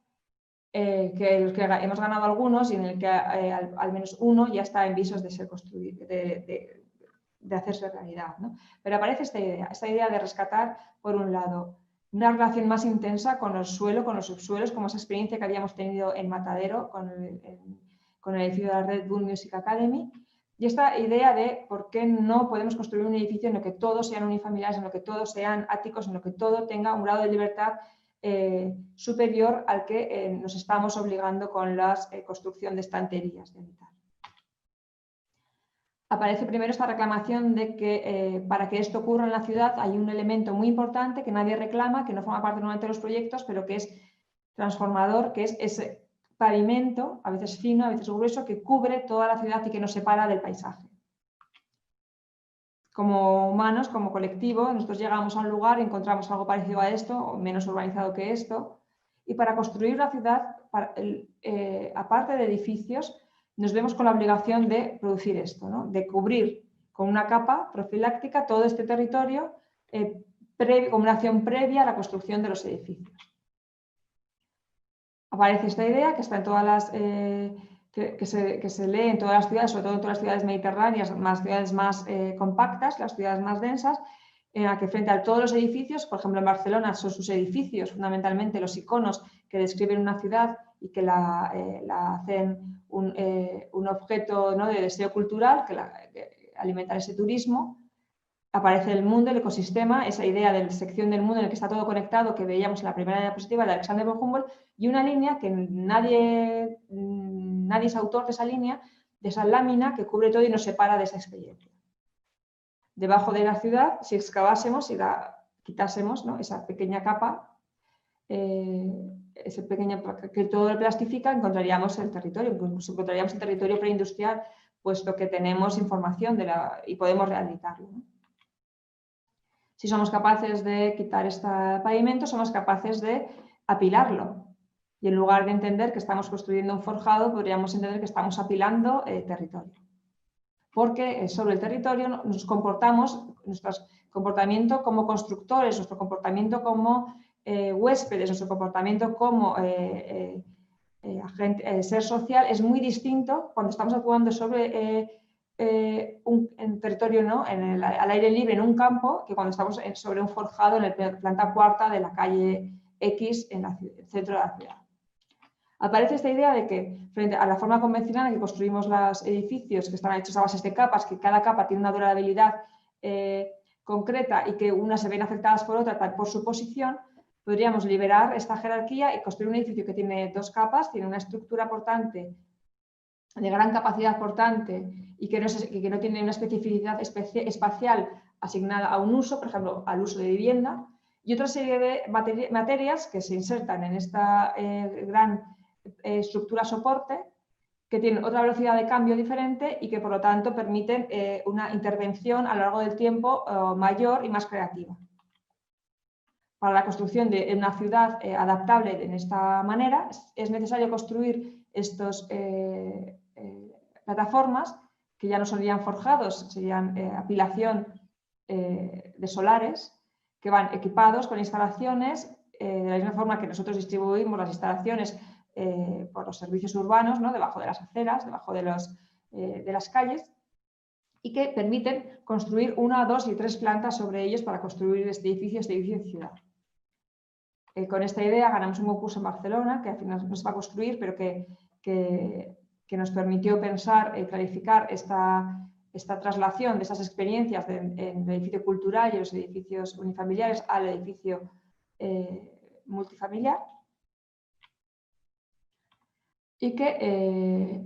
que hemos ganado algunos y en el que al menos uno ya está en visos de ser construido, de hacerse realidad, ¿no? Pero aparece esta idea de rescatar, por un lado, una relación más intensa con el suelo, con los subsuelos, como esa experiencia que habíamos tenido en Matadero con el edificio de la Red Bull Music Academy, y esta idea de por qué no podemos construir un edificio en el que todos sean unifamiliares, en el que todos sean áticos, en el que todo tenga un grado de libertad superior al que nos estamos obligando con la construcción de estanterías de metal. Aparece primero esta reclamación de que para que esto ocurra en la ciudad hay un elemento muy importante que nadie reclama, que no forma parte normalmente de los proyectos, pero que es transformador, que es ese pavimento, a veces fino, a veces grueso, que cubre toda la ciudad y que nos separa del paisaje. Como humanos, como colectivo, nosotros llegamos a un lugar y encontramos algo parecido a esto, o menos urbanizado que esto, y para construir la ciudad, aparte de edificios, nos vemos con la obligación de producir esto, ¿no? De cubrir con una capa profiláctica todo este territorio como una acción previa a la construcción de los edificios. Aparece esta idea que está en todas las que se lee en todas las ciudades, sobre todo en todas las ciudades mediterráneas, más ciudades más compactas, las ciudades más densas, en la que frente a todos los edificios, por ejemplo en Barcelona son sus edificios fundamentalmente los iconos que describen una ciudad y que la hacen un objeto, ¿no?, de deseo cultural, que alimentar ese turismo. Aparece el mundo, el ecosistema, esa idea de la sección del mundo en el que está todo conectado que veíamos en la primera diapositiva de Alexander von Humboldt, y una línea que nadie es autor de esa línea, de esa lámina que cubre todo y nos separa de esa experiencia. Debajo de la ciudad, si excavásemos y quitásemos, ¿no?, esa pequeña capa, que todo lo plastifica, encontraríamos el territorio, incluso encontraríamos el territorio preindustrial, puesto que tenemos información y podemos rehabilitarlo, ¿no? Si somos capaces de quitar este pavimento, somos capaces de apilarlo. Y en lugar de entender que estamos construyendo un forjado, podríamos entender que estamos apilando territorio. Porque sobre el territorio nos comportamos, nuestro comportamiento como constructores, nuestro comportamiento como huéspedes, nuestro comportamiento como ser social es muy distinto cuando estamos actuando sobre un territorio, ¿no?, al aire libre en un campo, que cuando estamos sobre un forjado en la planta cuarta de la calle X en el centro de la ciudad. Aparece esta idea de que frente a la forma convencional en que construimos los edificios, que están hechos a bases de capas, que cada capa tiene una durabilidad concreta y que unas se ven afectadas por otra por su posición, podríamos liberar esta jerarquía y construir un edificio que tiene dos capas, tiene una estructura portante de gran capacidad portante y que no tiene una especificidad espacial asignada a un uso, por ejemplo, al uso de vivienda, y otra serie de materias que se insertan en esta gran estructura soporte, que tienen otra velocidad de cambio diferente y que por lo tanto permiten una intervención a lo largo del tiempo mayor y más creativa. Para la construcción de una ciudad adaptable en esta manera es necesario construir estas plataformas que ya no serían forjados, serían apilación de solares que van equipados con instalaciones de la misma forma que nosotros distribuimos las instalaciones por los servicios urbanos, ¿no? Debajo de las aceras, debajo de las calles, y que permiten construir 1, 2 y 3 plantas sobre ellos para construir este edificio en ciudad. Con esta idea ganamos un concurso en Barcelona que al final no se va a construir, pero que nos permitió pensar y clarificar esta traslación de esas experiencias en el edificio cultural y los edificios unifamiliares al edificio multifamiliar, y que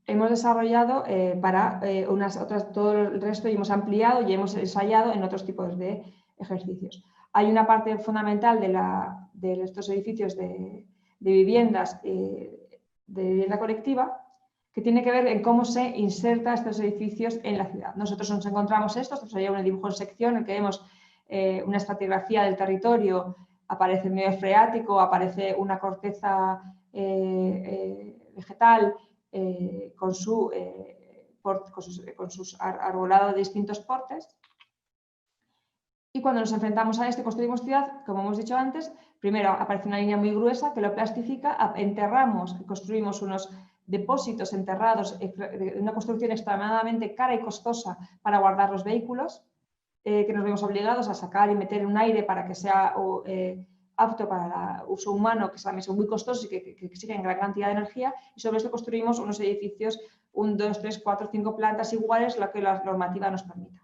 hemos desarrollado para unas otras, todo el resto, y hemos ampliado y hemos ensayado en otros tipos de ejercicios. Hay una parte fundamental de estos edificios de viviendas, de vivienda colectiva, que tiene que ver en cómo se inserta estos edificios en la ciudad. Nosotros nos encontramos esto sería un dibujo en sección en el que vemos una estratigrafía del territorio, aparece el medio freático, aparece una corteza vegetal con sus arbolados de distintos portes. Y cuando nos enfrentamos a esto y construimos ciudad, como hemos dicho antes, primero aparece una línea muy gruesa que lo plastifica, enterramos y construimos unos depósitos enterrados, una construcción extremadamente cara y costosa para guardar los vehículos, que nos vemos obligados a sacar y meter un aire para que sea apto para el uso humano, que también son muy costosos y que exigen gran cantidad de energía, y sobre esto construimos unos edificios 1, 2, 3, 4, 5 plantas iguales, lo que la normativa nos permita.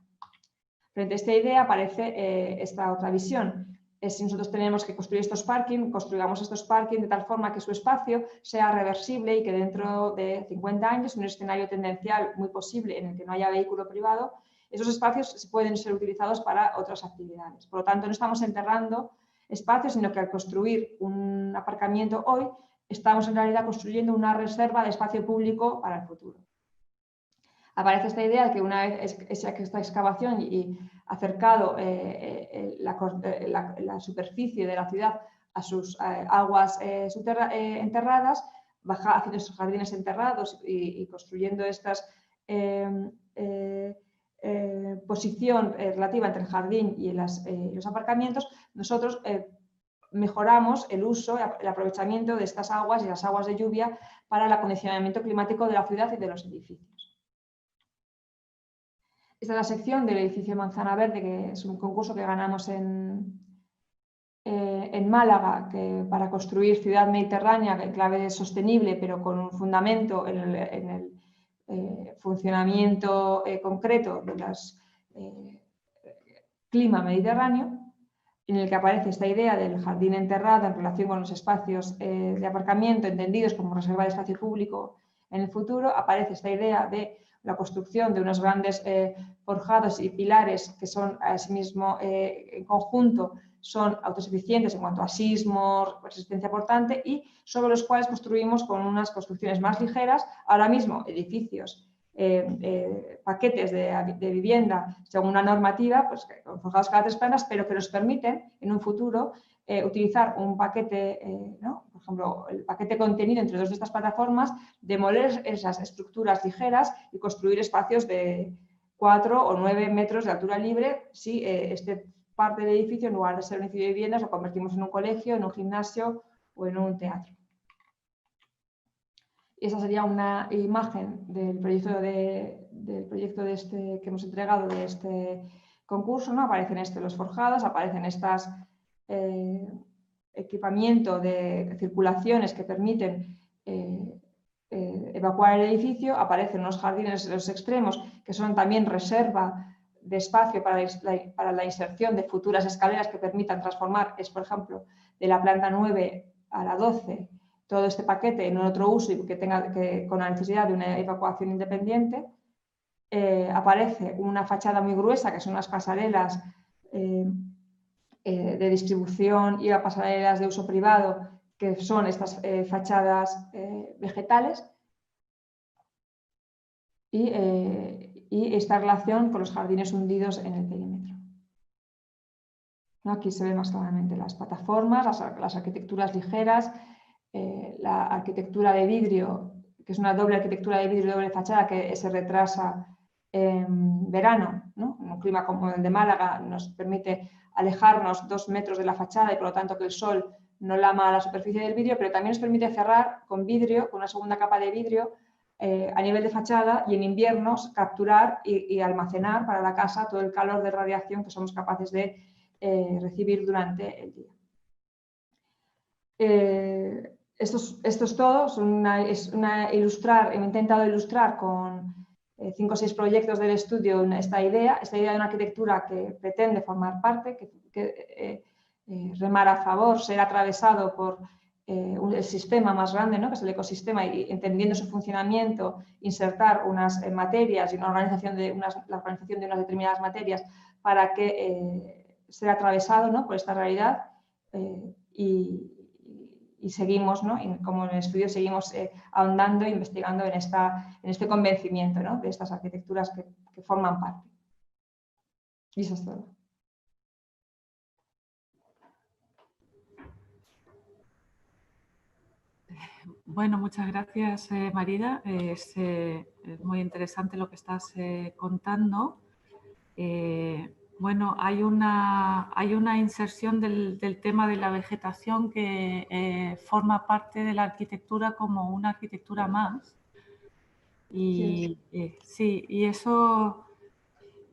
Frente a esta idea aparece esta otra visión. Si nosotros tenemos que construir estos parking, construyamos estos parking de tal forma que su espacio sea reversible y que dentro de 50 años, en un escenario tendencial muy posible en el que no haya vehículo privado, esos espacios pueden ser utilizados para otras actividades. Por lo tanto, no estamos enterrando espacios, sino que al construir un aparcamiento hoy, estamos en realidad construyendo una reserva de espacio público para el futuro. Aparece esta idea de que una vez esta excavación y acercado la superficie de la ciudad a sus aguas enterradas, baja haciendo estos jardines enterrados y construyendo estas posición relativa entre el jardín y los aparcamientos, nosotros mejoramos el uso, el aprovechamiento de estas aguas y las aguas de lluvia para el acondicionamiento climático de la ciudad y de los edificios. Esta es la sección del edificio Manzana Verde, que es un concurso que ganamos en Málaga para construir ciudad mediterránea en clave sostenible, pero con un fundamento en el funcionamiento concreto del clima mediterráneo, en el que aparece esta idea del jardín enterrado en relación con los espacios de aparcamiento entendidos como reserva de espacio público en el futuro. Aparece esta idea de la construcción de unos grandes forjados y pilares que son asimismo en conjunto son autosuficientes en cuanto a sismos, resistencia portante, y sobre los cuales construimos con unas construcciones más ligeras, ahora mismo edificios, paquetes de vivienda según una normativa, pues, forjados cada 3 plantas, pero que nos permiten en un futuro utilizar un paquete, ¿no? Por ejemplo, el paquete contenido entre 2 de estas plataformas, demoler esas estructuras ligeras y construir espacios de 4 o 9 metros de altura libre si este parte del edificio, en lugar de ser un edificio de viviendas, lo convertimos en un colegio, en un gimnasio o en un teatro. Y esa sería una imagen del proyecto que hemos entregado de este concurso, ¿no? Aparecen los forjados, aparecen estos equipamientos de circulaciones que permiten evacuar el edificio, aparecen unos jardines en los extremos que son también reserva de espacio para la inserción de futuras escaleras que permitan transformar, por ejemplo, de la planta 9 a la 12, todo este paquete en otro uso y con la necesidad de una evacuación independiente. Aparece una fachada muy gruesa, que son las pasarelas de distribución y pasarelas de uso privado, que son estas fachadas vegetales, y esta relación con los jardines hundidos en el perímetro. Aquí se ven más claramente las plataformas, las arquitecturas ligeras, la arquitectura de vidrio, que es una doble arquitectura de vidrio y doble fachada que se retrasa en verano, ¿no? En un clima como el de Málaga nos permite alejarnos 2 metros de la fachada y por lo tanto que el sol no lama la superficie del vidrio, pero también nos permite cerrar con vidrio, con una segunda capa de vidrio a nivel de fachada, y en invierno capturar y almacenar para la casa todo el calor de radiación que somos capaces de recibir durante el día. Esto es todo, he intentado ilustrar con 5 o 6 proyectos del estudio esta idea de una arquitectura que pretende formar parte, que remar a favor, ser atravesado por el sistema más grande, ¿no? Que es el ecosistema, y entendiendo su funcionamiento, insertar unas materias y la organización de unas determinadas materias para que sea atravesado, ¿no? Por esta realidad y seguimos, ¿no? Y como en el estudio seguimos ahondando e investigando en este convencimiento, ¿no? De estas arquitecturas que forman parte. Y eso es todo. Bueno, muchas gracias, Marida. Es muy interesante lo que estás contando. Bueno, hay una inserción del tema de la vegetación que forma parte de la arquitectura como una arquitectura más. Y sí, y eso,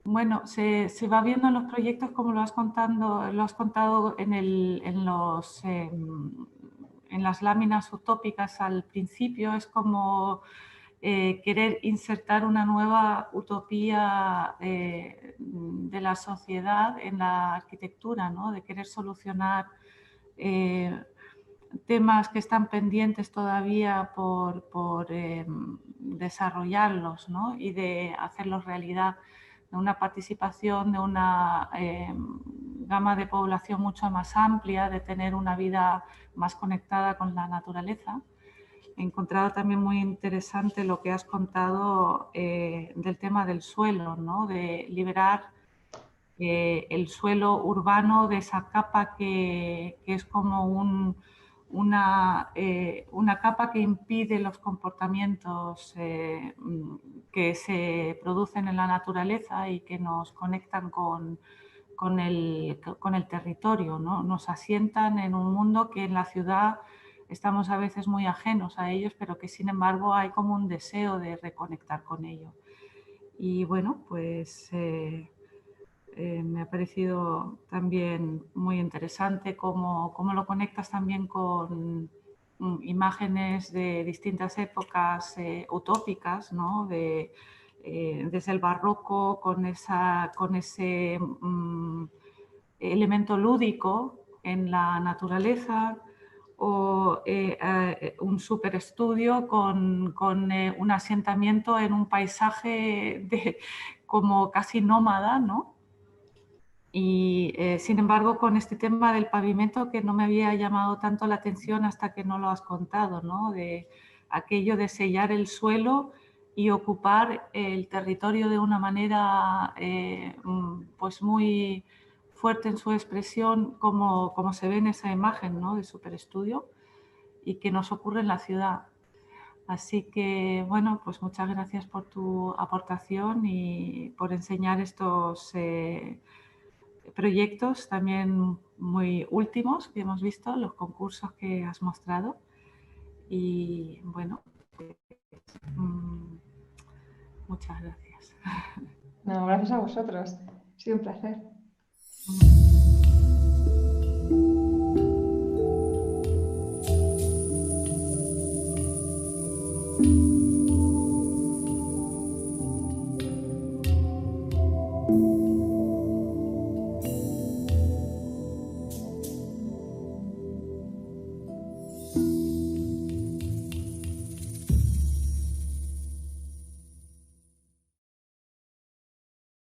bueno, se va viendo en los proyectos como lo has contado en las láminas utópicas al principio. Es como querer insertar una nueva utopía de la sociedad en la arquitectura, ¿no? De querer solucionar temas que están pendientes todavía por desarrollarlos, ¿no? Y de hacerlos realidad, de una participación, de una gama de población mucho más amplia, de tener una vida más conectada con la naturaleza. He encontrado también muy interesante lo que has contado del tema del suelo, ¿no? De liberar el suelo urbano de esa capa que es como una capa que impide los comportamientos que se producen en la naturaleza y que nos conectan con el territorio, ¿no? Nos asientan en un mundo que en la ciudad estamos a veces muy ajenos a ellos, pero que sin embargo hay como un deseo de reconectar con ello. Y bueno, pues me ha parecido también muy interesante cómo lo conectas también con imágenes de distintas épocas utópicas, ¿no? Desde el barroco, con ese elemento lúdico en la naturaleza, o un superestudio con un asentamiento en un paisaje como casi nómada, ¿no? Y sin embargo, con este tema del pavimento, que no me había llamado tanto la atención hasta que no lo has contado, ¿no? De aquello de sellar el suelo y ocupar el territorio de una manera pues muy fuerte en su expresión, como se ve en esa imagen, ¿no? De superestudio, y que nos ocurre en la ciudad. Así que, bueno, pues muchas gracias por tu aportación y por enseñar estos proyectos también muy últimos que hemos visto, los concursos que has mostrado. Y bueno, pues, muchas gracias. No, gracias a vosotros. Ha sido un placer.